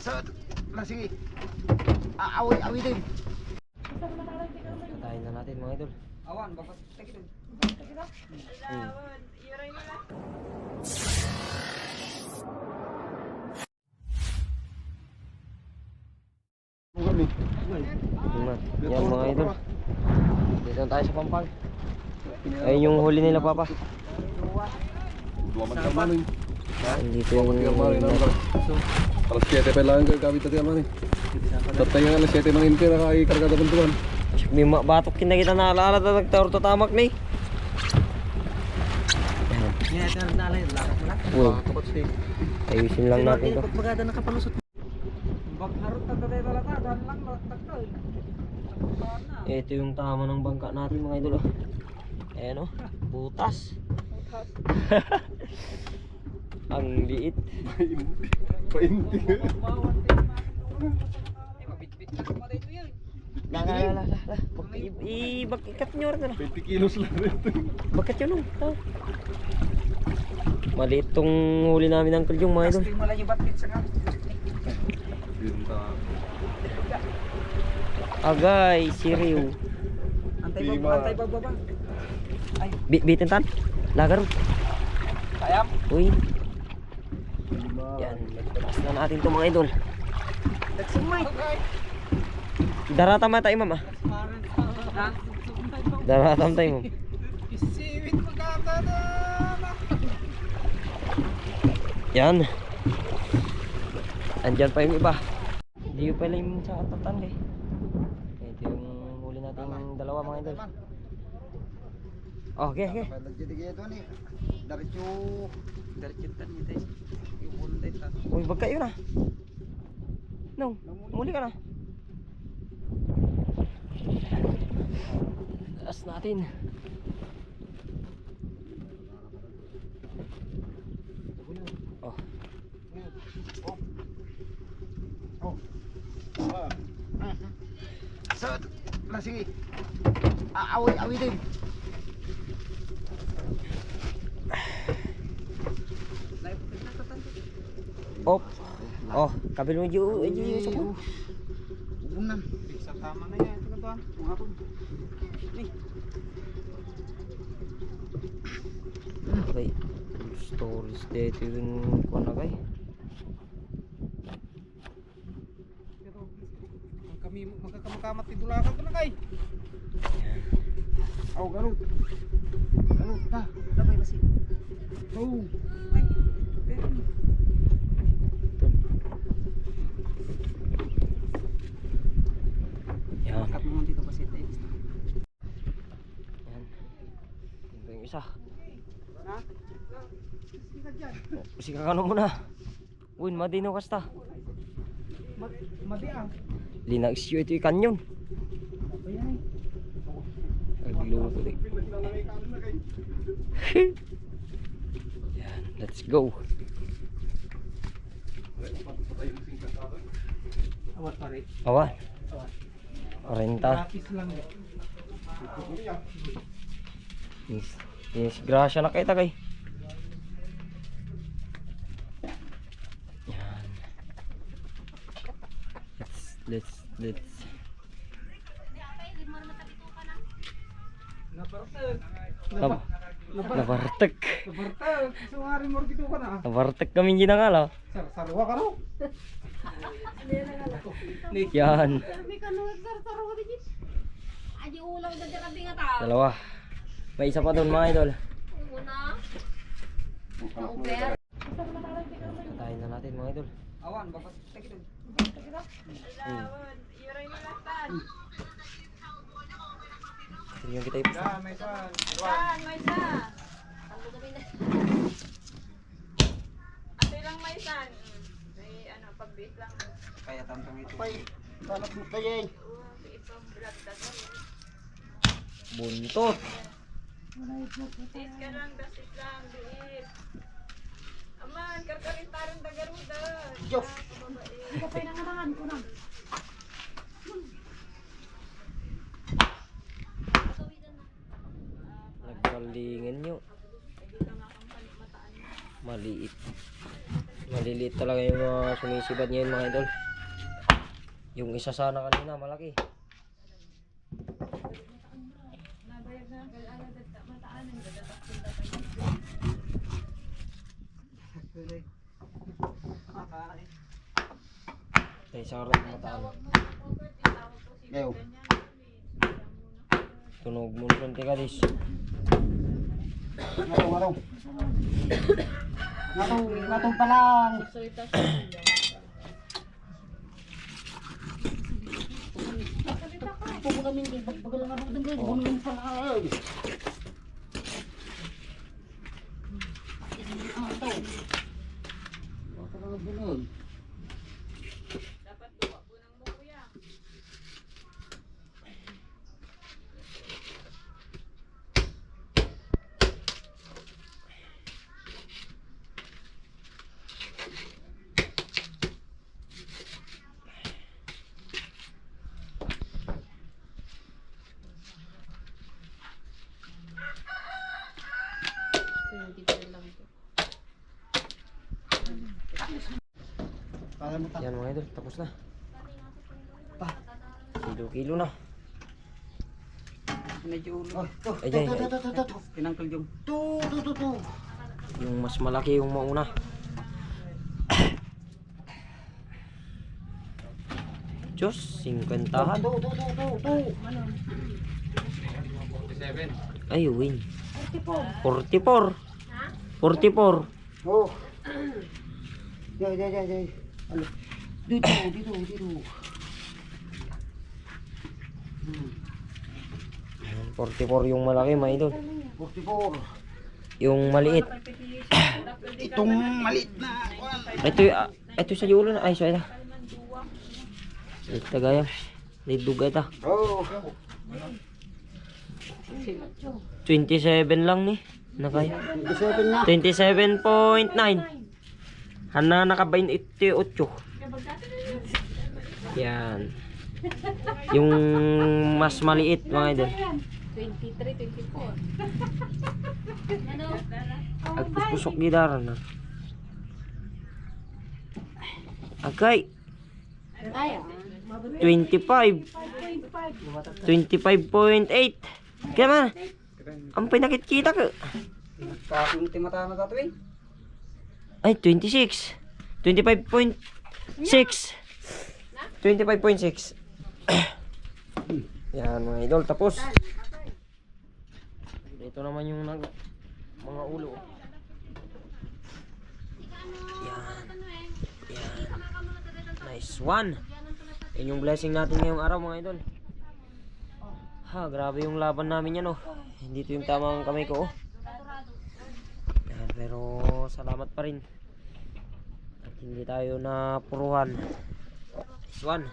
Sige. Awi din. Katayin na natin mga idol. Awan, bapak tagid. Alawan, yuray mo lang. Yan mga idol. Dito na tayo sa Pampang. Ayun yung huli nila papa. Dua man rin. Dito yung Alas 7 pa lang kami tadi man. Tatay nga alas 7 man inti nakaikarga ng tuwan. may batok kita naalala na nagtaor tamak ni. Yan, ito na nalay, lakas mo lang. Kapat si. Ayusin lang natin to. Pagpagada nakapalusot. Bagharot na tayo talaga, dahil lang takto. Ito yung tama ng bangka natin mga idol. Ayan o, butas. Ang liit. Painti. Mabitbit ka pa dito yan. Ikat nyo rin. 20 kilos lang ito. Bakit yun oh? Maliit tong huli namin ng kalyong mga idol. Casting mo lang yung batbit sa kami. Binta. Agay, siriw. Antay pagbaba. Ay, Bitin tan? Lagar. sayang. Uy. Yan, nagtatas na natin to mga idol. Nagsimay. Daratam tayo mama. Ha? Daratam tayo mama. Isiwit magkakada. Yan. Andyan pa yung iba. Hindi yung pala yung sa atatan eh. Ito yung huli natin dalawa mga idol. Okay. Jadi gitu nih. Diretso. Diretso tan kita. Yung bunday tan. Uy, wag kayo na. No, muli ka na. Taas natin. Oh. Sige. Awi din. Oh, kabil mo yung sako. Unan. Bisa tama na yan. Ito tuan. Hapon. Ni. Okay. Stories dito yung kuwan na kay. Kami magkakamakamat tidulakan ko na kay. Aw, ganun. Ganun ta. Dabay basi. Oh. Ay. Yan. Kat mo dito basi tayo. Yan. Ito yung isa. Ha? Sika dyan. Sige ka ano muna. Uy, madino kasta. Madiang. Linag siyo ito yung kanyon. Ayan eh. Aglupo eh. Yan, let's go. Awat pare. Awan. 40. Lapis lang. Yes, grasya na kayo tagay. Yan. Let's Nabartek. Nabartag. Sungari mo gitu ka na. Nabartek kami ginangala. Sarwa ka no? Yan. Sabi ka nung nagsartaro ko din. Aji ulaw na dyan ang bingat ah. Dalawa. May isa pa doon mga idol. Una. Uber. Katayin na natin mga idol. Awan, bapak tagid. Alawan, yuray mo lang tan. Sige yung kita ipasa. May san. May isa. Ano kami na? Ate lang may san. May ano, pag-bait lang. Kaya tamtang ito. Pay. Balak mo tayo. Itong vlog na to. Buntot. Tis ka lang, dasit lang, biit. Aman, karkarin tarong dagaruda. Diyos. Kapay na naman ko na. Nagkalingin nyo. Mal Maliit. Maliliit talaga yung mga sumisibad ngayon mga idol. Yung isa sana kanina malaki. Tayo sa harap mataan. Ayaw. Tunog mo ng tikadis. Ngatong. Ngatong pa lang. Ako kami hindi bagbagal nga rin guys. Bunong pa lang. Ito. Baka lang bunong. Yan mga idol, tapos na. Kilo-kilo na. Medyo ulo. Ayan, Pinangkal yung. yung mas malaki yung mauna. Diyos, 50-han. Ay, win. 44. 44. Oh. Jay. Ano? Dito. 44 yung malaki mga idol. 44. Yung maliit. Itong maliit na. Ito sa yulo na. Ay, so ito. Ito gaya. Dugay ito. Oh. 27 lang ni. Nakaya. 27 na. 27.9. Hana naka 28. Yan. Yung mas maliit mga idol. 23, 24. Ano? Agpusok gidara na. Agay. Ay, 25. 25.8. Kaya man. Ang pinakikita ko. Kakong timata na dato eh. Ay, 26. 25.6. 25.6. Yan mga idol, tapos. Ito naman yung mga ulo. Yan. Nice one. Yan yung blessing natin ngayong araw mga idol. Ha, grabe yung laban namin yan oh. Hindi ito yung tamang kamay ko oh. Yan, pero salamat pa rin. At hindi tayo napuruhan. Nice one.